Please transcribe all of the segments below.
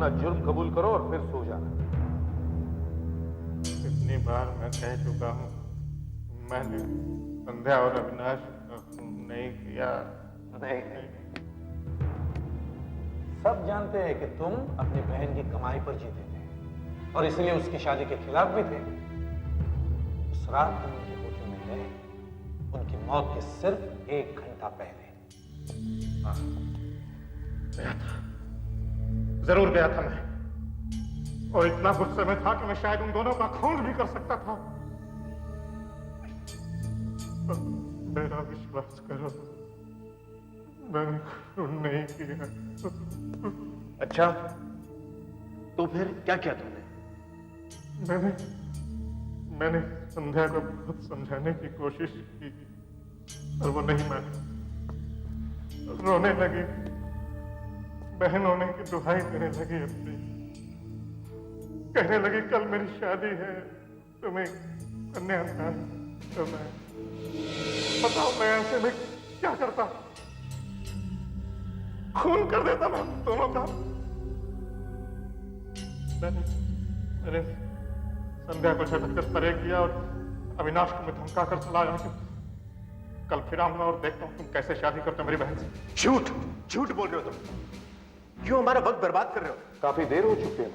अपना जुर्म कबूल करो और फिर सो जाना। इतनी बार मैं कह चुका हूँ, मैंने संध्या और अविनाश का खून नहीं किया। नहीं, सब जानते हैं कि तुम अपनी बहन की कमाई पर जीते थे और इसलिए उसकी शादी के खिलाफ भी थे। उस रात तुम उनके होटल में गए, उनकी मौत के सिर्फ 1 घंटा पहले। हाँ, गया था, जरूर गया था मैं, और इतना गुस्से में था कि मैं शायद उन दोनों का खून भी कर सकता था। मेरा विश्वास करो, मैंने खून नहीं किया। अच्छा, तो फिर क्या किया तुमने? मैंने संध्या को बहुत समझाने की कोशिश की, पर वो नहीं मानी। रोने लगी, बहन होने की दुहाई देने लगी अपनी, कहने लगी कल मेरी शादी है, तुम्हें कन्यादान करना है। बताओ मैं ऐसे में क्या करता? खून कर देता मैं दोनों का। मैंने संध्या को झटक कर परे किया और अविनाश को मैं धमका कर चला आया कि कल फिर आऊंगा और देखता हूं तुम कैसे शादी करते हो मेरी बहन से। झूठ झूठ बोल रहे हो तुम, क्यों हमारा वक्त बर्बाद कर रहे हो? काफी देर हो चुकी है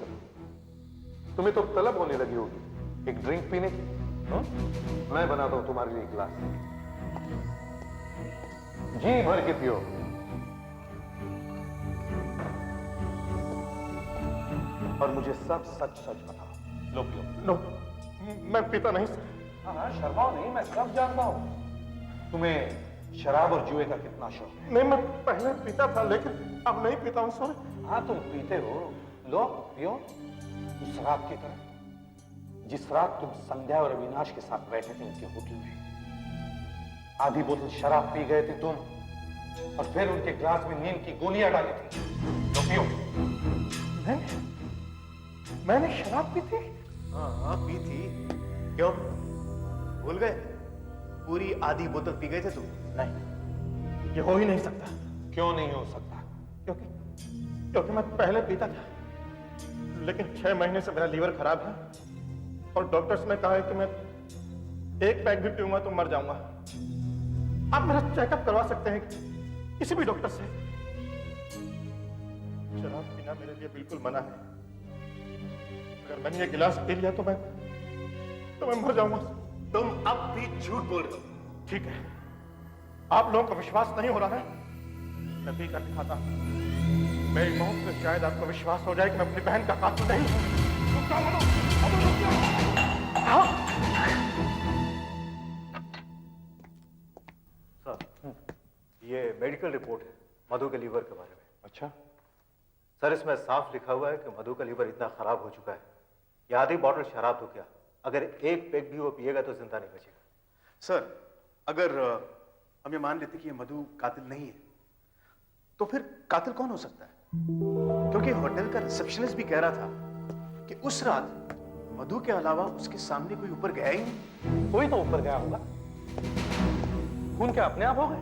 तुम्हें तो तलब होने लगी होगी एक ड्रिंक पीने की। मैं बनाता हूं तुम्हारे लिए गिलास, जी भर के पियो। और मुझे सब सच सच बताओ। लो पियो। नो, मैं पीता नहीं। हाँ, शर्माओ नहीं, मैं सब जानता हूं तुम्हें शराब और जुए का कितना शौक है। नहीं, मैं पहले पीता था लेकिन अब नहीं पीता हूं। सॉरी। हाँ, तुम पीते हो, लो पियो। उस रात की तरह जिस रात तुम संध्या और अविनाश के साथ बैठे थे उनके होटल में, आधी बोतल शराब पी गए थे तुम और फिर उनके ग्लास में नींद की गोलियां डाली थी। लो पियो। मैंने शराब पी थी? हाँ, पी थी। क्यों भूल गए? पूरी आधी बोतल पी गए थे तुम? नहीं, ये हो ही नहीं सकता। क्यों नहीं हो सकता? क्योंकि मैं पहले पीता था, लेकिन 6 महीने से मेरा लीवर खराब है और डॉक्टर्स ने कहा है कि मैं 1 पैक भी पीऊंगा तो मर जाऊंगा। आप मेरा चेकअप करवा सकते हैं किसी भी डॉक्टर से। शराब पीना मेरे लिए बिल्कुल मना है। अगर मैंने ये गिलास पी लिया तो मैं मर जाऊंगा। तुम अब भी झूठ बोल रहे हो। ठीक है, आप लोगों को विश्वास नहीं हो रहा है, मैं पी कर दिखाता हूं। मेरी मौत से शायद आपको विश्वास हो जाए कि मैं अपनी बहन का कातिल नहीं हूं। सर, ये मेडिकल रिपोर्ट है मधु के लीवर के बारे में। अच्छा सर, इसमें साफ लिखा हुआ है कि मधु का लीवर इतना खराब हो चुका है कि आधी बॉटल शराब तो क्या, अगर 1 पैक भी वो पिएगा तो जिंदा नहीं बचेगा। सर, अगर हम ये मान लेते कि ये मधु कातिल नहीं है, तो फिर कातिल कौन हो सकता है? क्योंकि होटल का रिसेप्शनिस्ट भी कह रहा था कि उस रात मधु के अलावा उसके सामने कोई ऊपर गया ही नहीं। कोई तो ऊपर गया होगा। खून क्या अपने आप हो गए?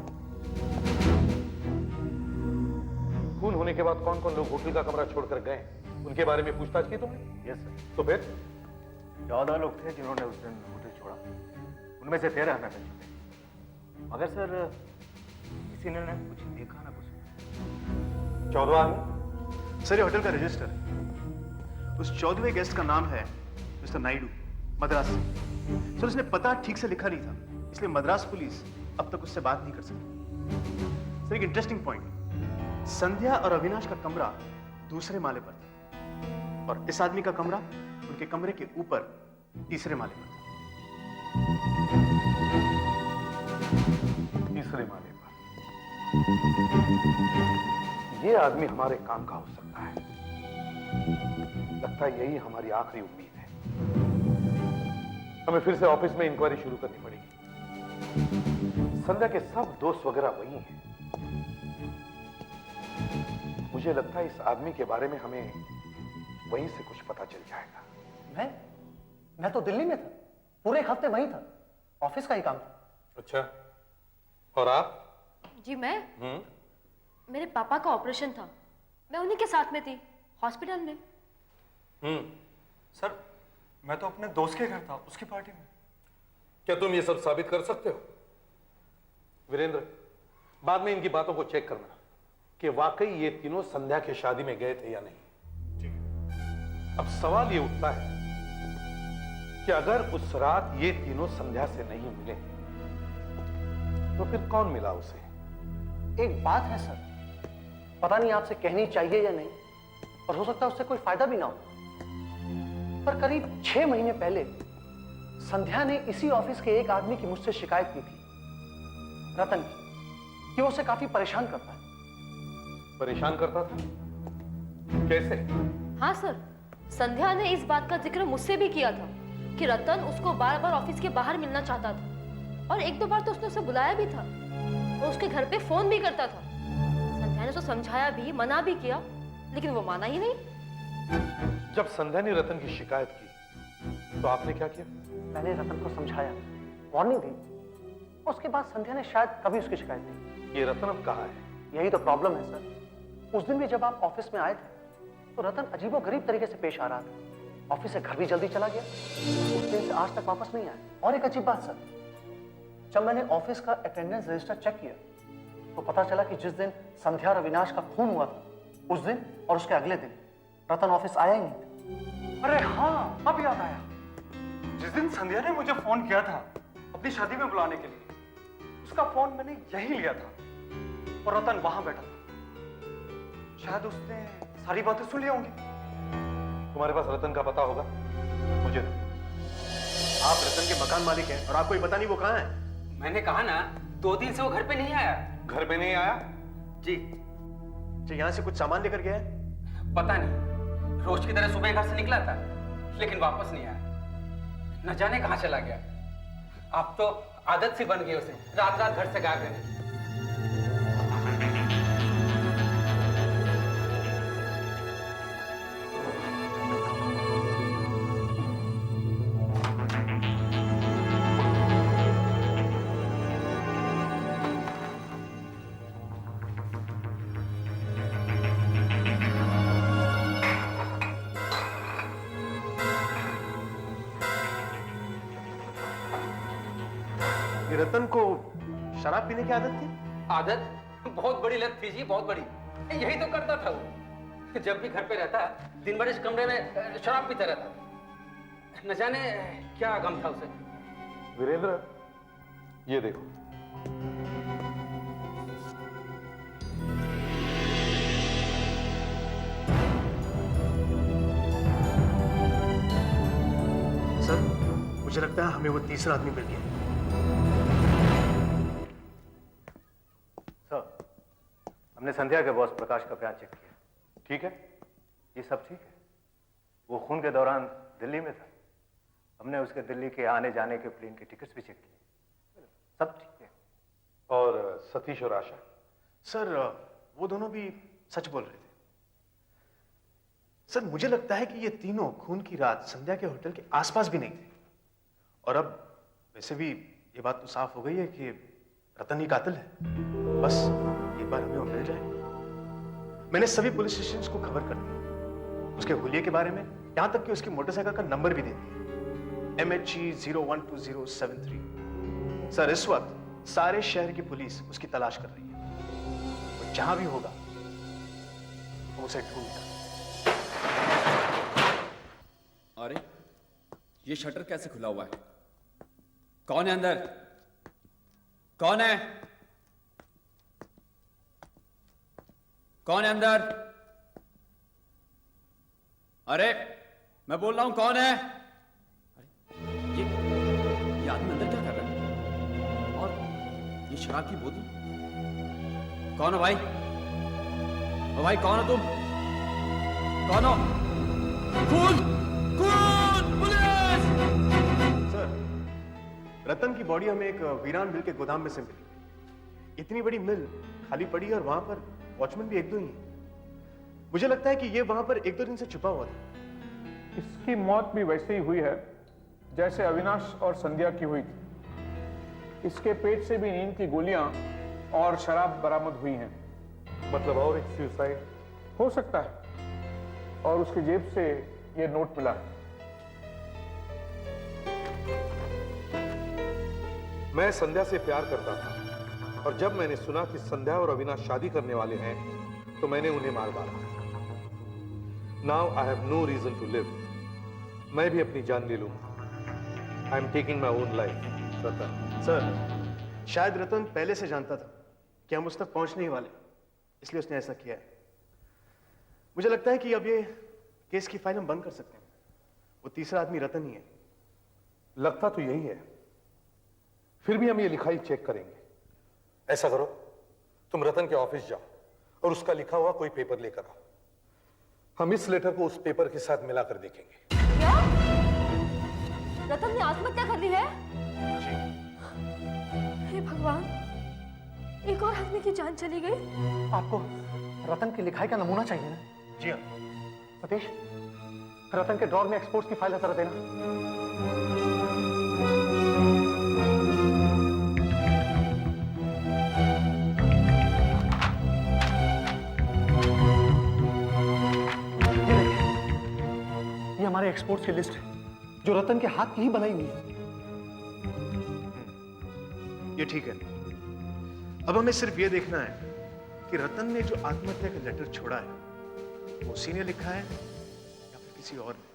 खून होने के बाद कौन कौन लोग होटल का कमरा छोड़कर गए, उनके बारे में पूछताछ की तुमने? Yes sir. तो फिर 14 लोग थे जिन्होंने उस दिन होटल छोड़ा, उनमें से 13 हमें मिल चुके, मगर सर किसी ने ना कुछ देखा ना कुछ। 14 आदमी? सर, ये होटल का रजिस्टर है। उस 14वें गेस्ट का नाम है मिस्टर नायडू, मद्रास से। सर, उसने पता ठीक से लिखा नहीं था, इसलिए मद्रास पुलिस अब तक उससे बात नहीं कर सकी। सर, एक इंटरेस्टिंग पॉइंट, संध्या और अविनाश का कमरा दूसरे माले पर था और इस आदमी का कमरा उनके कमरे के ऊपर तीसरे माले पर था। तीसरे माले पर? ये आदमी हमारे काम का हो सकता है। लगता है यही हमारी आखिरी उम्मीद है। हमें फिर से ऑफिस में इंक्वायरी शुरू करनी पड़ेगी। संध्या के सब दोस्त वगैरह वही हैं। मुझे लगता है इस आदमी के बारे में हमें वहीं से कुछ पता चल जाएगा। मैं तो दिल्ली में था, पूरे 1 हफ्ते वहीं था, ऑफिस का ही काम था। अच्छा, और आप? जी मैं मेरे पापा का ऑपरेशन था, मैं उन्हीं के साथ में थी, हॉस्पिटल में। सर मैं तो अपने दोस्त के घर था, उसकी पार्टी में। क्या तुम ये सब साबित कर सकते हो? वीरेंद्र, बाद में इनकी बातों को चेक करना कि वाकई ये तीनों संध्या की शादी में गए थे या नहीं। अब सवाल ये उठता है कि अगर उस रात ये तीनों संध्या से नहीं मिले तो फिर कौन मिला उसे? एक बात है सर, पता नहीं आपसे कहनी चाहिए या नहीं, और हो सकता है उससे कोई फायदा भी ना हो, पर करीब 6 महीने पहले संध्या ने इसी ऑफिस के एक आदमी की मुझसे शिकायत की थी, रतन की, कि वो उसे काफी परेशान करता है। परेशान करता था? कैसे? हाँ सर, संध्या ने इस बात का जिक्र मुझसे भी किया था कि रतन उसको बार बार ऑफिस के बाहर मिलना चाहता था, और एक दो बार तो उसने उसे बुलाया भी था और उसके घर पे फोन भी करता था। संध्या ने उसे समझाया भी, मना भी किया, लेकिन वो माना ही नहीं। जब संध्या ने रतन की शिकायत की तो आपने क्या किया? मैंने रतन को समझाया, वार्निंग दी, उसके बाद संध्या ने शायद कभी उसकी शिकायत नहीं। ये रतन अब कहाँ है? यही तो प्रॉब्लम है सर। उस दिन भी जब आप ऑफिस में आए थे तो रतन अजीबोगरीब तरीके से पेश आ रहा था। ऑफिस से घर भी जल्दी चला गया, उस दिन से आज तक वापस नहीं आया। और एक अजीब बात सर, जब मैंने ऑफिस का अटेंडेंस रजिस्टर चेक किया तो पता चला कि जिस दिन संध्या और अविनाश का खून हुआ था, उस दिन और उसके अगले दिन रतन ऑफिस आया ही नहीं। अरे हाँ, अब याद आया। जिस दिन संध्या ने मुझे फोन किया था अपनी शादी में बुलाने के लिए, उसका फोन मैंने यही लिया था और रतन वहां बैठा था। शायद उसने सारी बातें सुन ली होंगी। तुम्हारे पास रतन का पता होगा? मुझे दो। आप रतन के मकान मालिक हैं और आपको ही पता नहीं वो कहाँ है। मैंने कहा ना, 2 दिन से वो घर पे नहीं आया। घर पे नहीं आया? जी। जो यहाँ से कुछ सामान लेकर गया है? पता नहीं, रोज की तरह सुबह घर से निकला था लेकिन वापस नहीं आया। न जाने कहाँ चला गया। अब तो आदत सी बन गई उसे रात रात घर से गायब रहने की। ये रतन को शराब पीने की आदत थी? आदत? बहुत बड़ी लत थी जी, बहुत बड़ी। यही तो करता था वो। जब भी घर पे रहता, दिन भर इस कमरे में शराब पीता रहता। न जाने क्या गम था उसे। वीरेंद्र, ये देखो। सर, मुझे लगता है हमें वो तीसरा आदमी मिल गया। सर, हमने संध्या के बॉस प्रकाश का बयान चेक किया। ठीक है? ये सब ठीक है। वो खून के दौरान दिल्ली में था। हमने उसके दिल्ली के आने जाने के प्लेन के टिकट्स भी चेक किए, सब ठीक है। और सतीश और आशा? सर, वो दोनों भी सच बोल रहे थे। सर, मुझे लगता है कि ये तीनों खून की रात संध्या के होटल के आसपास भी नहीं थे। और अब वैसे भी ये बात तो साफ हो गई है कि रतन ही कातिल है। बस एक बार हमें वो मिल जाए। मैंने सभी पुलिस स्टेशंस को खबर कर दी, उसके हुलिये के बारे में, यहां तक कि उसकी मोटरसाइकिल का नंबर भी दे दिया, MHE 012073। सर, इस वक्त सारे शहर की पुलिस उसकी तलाश कर रही है। वो जहां भी होगा वो उसे ढूंढेगा। अरे, ये शटर कैसे खुला हुआ है? कौन है अंदर? कौन है? कौन है अंदर? अरे, मैं बोल रहा हूं, कौन है? अरे, ये आदमी अंदर क्या कर रहा है? और ये शराब की बोतल? कौन हो भाई? ओ भाई, कौन हो तुम? कौन हो? खून! खून! पुलिस! सर, रतन की बॉडी हमें एक वीरान मिल के गोदाम में से मिली। इतनी बड़ी मिल खाली पड़ी है और वहां पर वॉचमैन भी 1-2 ही है। मुझे लगता है कि ये वहां पर 1-2 दिन से छुपा हुआ था। इसकी मौत भी वैसे ही हुई है जैसे अविनाश और संध्या की हुई थी। इसके पेट से भी नींद की गोलियां और शराब बरामद हुई हैं। मतलब और एक सुसाइड? हो सकता है। और उसकी जेब से ये नोट मिला है। मैं संध्या से प्यार करता था और जब मैंने सुना कि संध्या और अविनाश शादी करने वाले हैं तो मैंने उन्हें मार डाला। Now I have no reason to live. मैं भी अपनी जान ले लूंगा। I am taking my own life. Ratan sir, शायद रतन पहले से जानता था कि हम उस तक पहुंचने ही वाले, इसलिए उसने ऐसा किया है। मुझे लगता है कि अब ये केस की फाइल हम बंद कर सकते हैं। वो तीसरा आदमी रतन ही है। लगता तो यही है, फिर भी हम ये लिखाई चेक करेंगे। ऐसा करो, तुम रतन के ऑफिस जाओ और उसका लिखा हुआ कोई पेपर लेकर आओ। हम इस लेटर को उस पेपर के साथ मिलाकर देखेंगे। क्या रतन ने आत्महत्या कर ली है? हे भगवान, एक और आदमी की जान चली गई। आपको रतन की लिखाई का नमूना चाहिए ना? जी हाँ। सतीश, रतन के ड्रॉर में एक्सपोर्ट्स की फाइल जरा देना। ये हमारे एक्सपोर्ट्स की लिस्ट है जो रतन के हाथ की ही बनाई हुई है। ये ठीक है। अब हमें सिर्फ ये देखना है कि रतन ने जो आत्महत्या का लेटर छोड़ा है वो उसी ने लिखा है या फिर किसी और ने।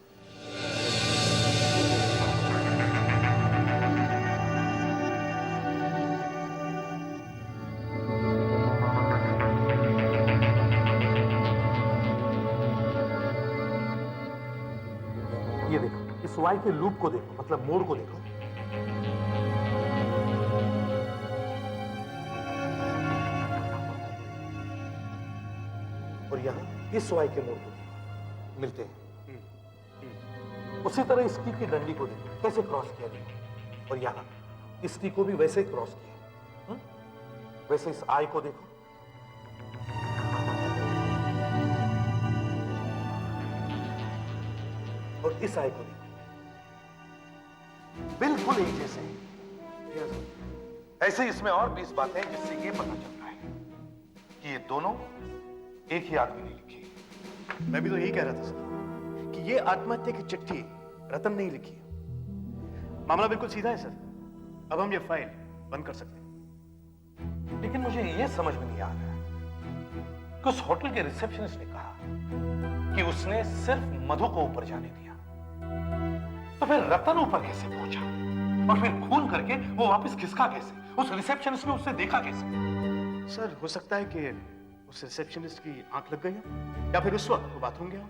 ये देखो, इस वाई के लूप को देखो, मतलब मोड़ को देखो। और यहां इस वाई के मोड़ को देखो, मिलते हैं। उसी तरह इस टी की डंडी को देखो, कैसे क्रॉस किया देखो। और यहां इस टी को भी वैसे ही क्रॉस किया। वैसे इस आई को देखो। और इस आई को देखो, बिल्कुल एक जैसे। ऐसे ही इसमें और 20 बातें हैं जिससे ये पता चलता है कि ये दोनों एक ही आदमी ने लिखी है। मैं भी तो यही कह रहा था सर कि ये आत्महत्या की चिट्ठी रतन ने ही लिखी है। मामला बिल्कुल सीधा है सर। अब हम ये फाइल बंद कर सकते हैं। लेकिन मुझे ये समझ में नहीं आ रहा कि उस होटल के रिसेप्शनिस्ट ने कहा कि उसने सिर्फ मधु को ऊपर जाने दिया, तो फिर रतन ऊपर कैसे पहुंचा? और फिर खून करके वो वापस खिसका कैसे? उस रिसेप्शनिस्ट ने उसे देखा कैसे? सर, हो सकता है कि उस रिसेप्शनिस्ट की आंख लग गई हो या फिर उस वक्त वो बाथरूम गया हो।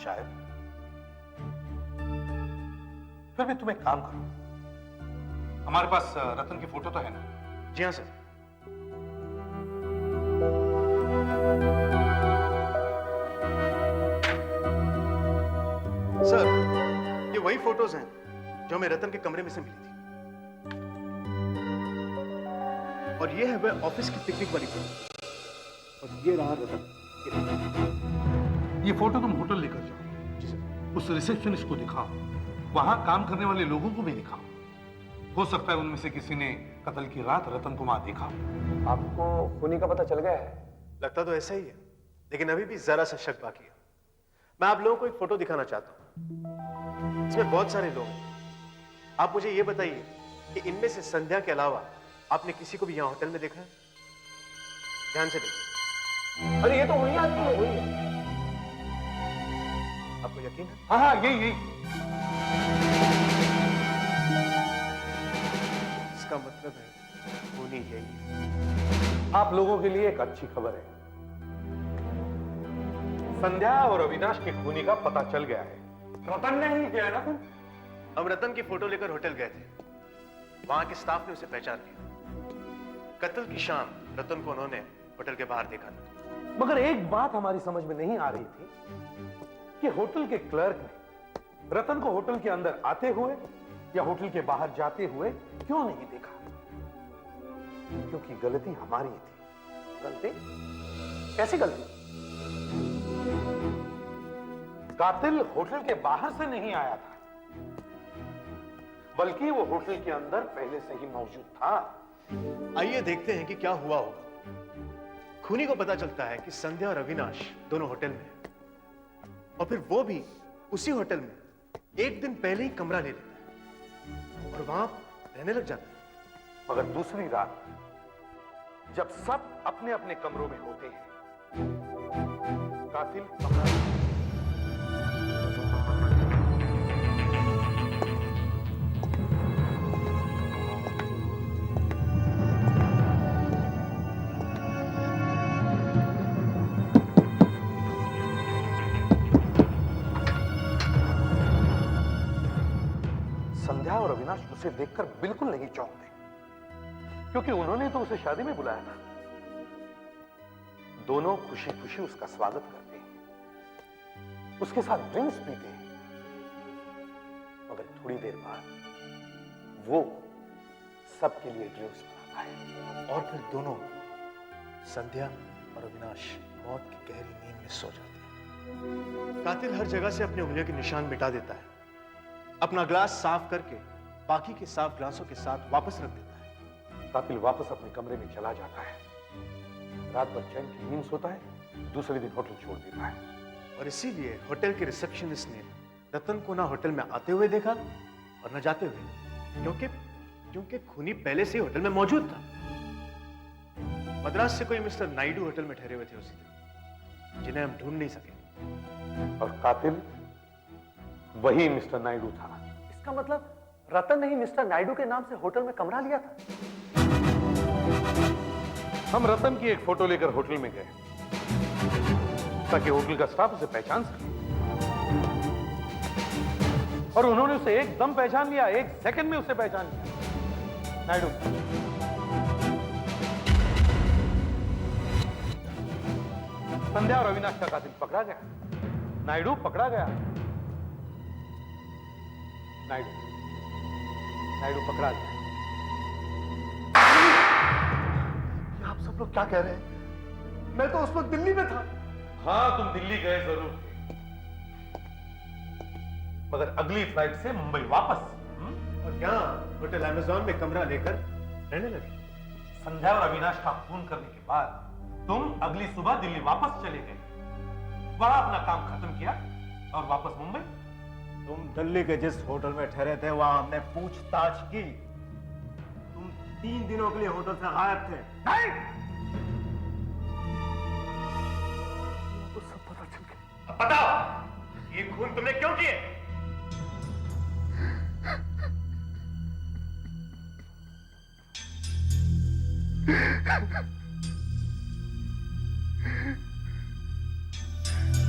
शायद। फिर भी तुम एक काम करो, हमारे पास रतन की फोटो तो है ना? जी हाँ सर। सर, ये वही फोटोज हैं जो हमें रतन के कमरे में से मिली थी। और ये है वह ऑफिस की पिकनिक वाली फोटो। और ये रहा रतन। ये फोटो तुम होटल लेकर जाओ। जी सर। उस रिसेप्शनिस्ट को दिखाओ, वहां काम करने वाले लोगों को भी दिखाओ। हो सकता है उनमें से किसी ने कत्ल की रात रतन को वहां देखा। आपको खूनी का पता चल गया है? लगता तो ऐसा ही है, लेकिन अभी भी जरा सा शक बाकी है। मैं आप लोगों को एक फोटो दिखाना चाहता हूं। इसमें बहुत सारे लोग हैं। आप मुझे ये बताइए कि इनमें से संध्या के अलावा आपने किसी को भी यहां होटल में देखा है? ध्यान से देखिए। अरे ये तो वही आदमी है, वही है। आपको यकीन है? हाँ हाँ, यही। इसका मतलब है खूनी यही है। आप लोगों के लिए एक अच्छी खबर है, संध्या और अविनाश के खूनी का पता चल गया है। रतन ने ही किया है ना तुम? हम रतन की फोटो लेकर होटल गए थे। वहां के स्टाफ ने उसे पहचान लिया। कत्ल की शाम रतन को उन्होंने होटल के बाहर देखा था। मगर एक बात हमारी समझ में नहीं आ रही थी कि होटल के क्लर्क ने रतन को होटल के अंदर आते हुए या होटल के बाहर जाते हुए क्यों नहीं देखा? क्योंकि गलती हमारी थी। गलती? कैसी गलती? कातिल होटल के बाहर से नहीं आया था, बल्कि वो होटल के अंदर पहले से ही मौजूद था। आइए देखते हैं कि क्या हुआ होगा। खूनी को पता चलता है कि संध्या और अविनाश दोनों होटल में हैं। और फिर वो भी उसी होटल में एक दिन पहले ही कमरा ले लेता है और वहां रहने लग जाता है। मगर दूसरी रात जब सब अपने अपने कमरों में होते हैं, कातिल पकड़ा जाता है। संध्या और अविनाश उसे देखकर बिल्कुल नहीं चौंकते, क्योंकि उन्होंने तो उसे शादी में बुलाया था। दोनों खुशी खुशी उसका स्वागत करते हैं, उसके साथ ड्रिंक्स पीते हैं, मगर थोड़ी देर बाद वो सबके लिए ड्रिंक्स बनाता है और फिर दोनों, संध्या और अविनाश, मौत की गहरी नींद में सो जाते हैं। कातिल हर जगह से अपने उंगलियों के निशान मिटा देता है, अपना ग्लास साफ करके बाकी के साफ ग्लासों के साथ वापस रख देता है। कातिल वापस अपने कमरे में चला जाता है, रात भर चैन की नींद सोता है, दूसरे दिन होटल छोड़ देता है। और इसीलिए होटल के रिसेप्शनिस्ट ने रतन को ना होटल में आते हुए देखा और न जाते हुए, क्योंकि खूनी पहले से ही होटल में मौजूद था। मद्रास से कोई मिस्टर नायडू होटल में ठहरे हुए थे उसी दिन, जिन्हें हम ढूंढ नहीं सके। और कातिल वही मिस्टर नायडू था। इसका मतलब रतन ने ही मिस्टर नायडू के नाम से होटल में कमरा लिया था। हम रतन की एक फोटो लेकर होटल में गए ताकि होटल का स्टाफ उसे पहचान सके, और उन्होंने उसे एकदम पहचान लिया, एक सेकंड में उसे पहचान लिया। नायडू। संध्या और अविनाश का कातिल पकड़ा गया, नायडू पकड़ा गया। नायडू पकड़ा गया। आप सब लोग क्या कह रहे हैं? मैं तो उस वक्त दिल्ली में था। हाँ, तुम दिल्ली गए जरूर थे, मगर अगली फ्लाइट से मुंबई वापस। और यहाँ होटल अमेज़न में कमरा लेकर रहने लगे। संध्या और अविनाश का खून करने के बाद तुम अगली सुबह दिल्ली वापस चले गए, वहां अपना काम खत्म किया और वापस मुंबई। तुम दिल्ली के जिस होटल में ठहरे थे वहां हमने पूछताछ की। तुम 3 दिनों के लिए होटल से गायब थे। नहीं, तो सब पता चल गया। अब बताओ, ये खून तुमने क्यों किए?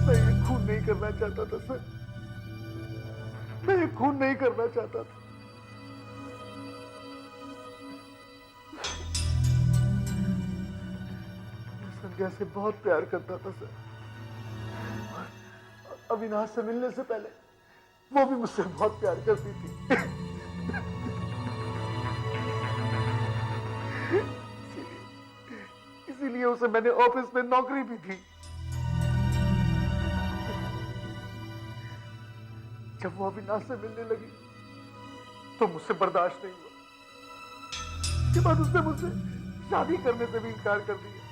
मैं ये खून नहीं करना चाहता था सर, मैं ये खून नहीं करना चाहता था। मैं संध्या से बहुत प्यार करता था सर, और अविनाश से मिलने से पहले वो भी मुझसे बहुत प्यार करती थी। इसीलिए उसे मैंने ऑफिस में नौकरी भी दी। जब वो अविनाश से मिलने लगी तो मुझसे बर्दाश्त नहीं हुआ। उसके बाद उसने मुझसे शादी करने से भी इनकार कर दिया।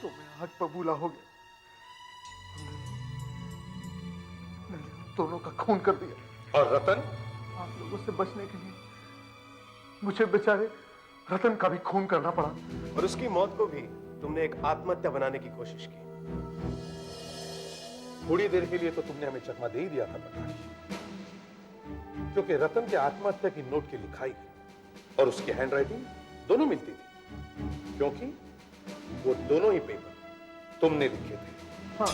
तो मैं हक बबूला हो गया, मैंने दोनों का खून कर दिया। और रतन? आप लोगों से बचने के लिए मुझे बेचारे रतन का भी खून करना पड़ा। और उसकी मौत को भी तुमने एक आत्महत्या बनाने की कोशिश की। थोड़ी देर के लिए तो तुमने हमें चकमा दे ही दिया था प्रकाश, क्योंकि रतन के आत्महत्या की नोट की लिखाई और उसकी हैंडराइटिंग दोनों मिलती थी, क्योंकि वो दोनों ही पेपर तुमने लिखे थे। हाँ,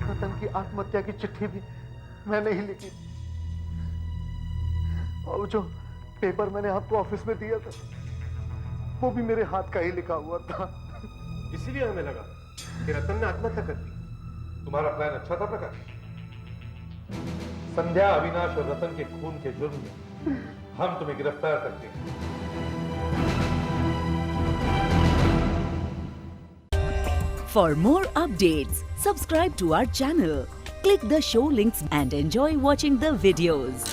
रतन की आत्महत्या की चिट्ठी भी मैंने ही लिखी, और जो पेपर मैंने आपको ऑफिस में दिया था वो भी मेरे हाथ का ही लिखा हुआ था। इसीलिए हमें लगा कि रतन ने आत्महत्या कर दी। तुम्हारा प्लान अच्छा था प्रकाश। संध्या, अविनाश और रतन के खून के जुर्म में हम तुम्हें गिरफ्तार करते हैं। For more updates, subscribe to our channel, click the show links and enjoy watching the videos.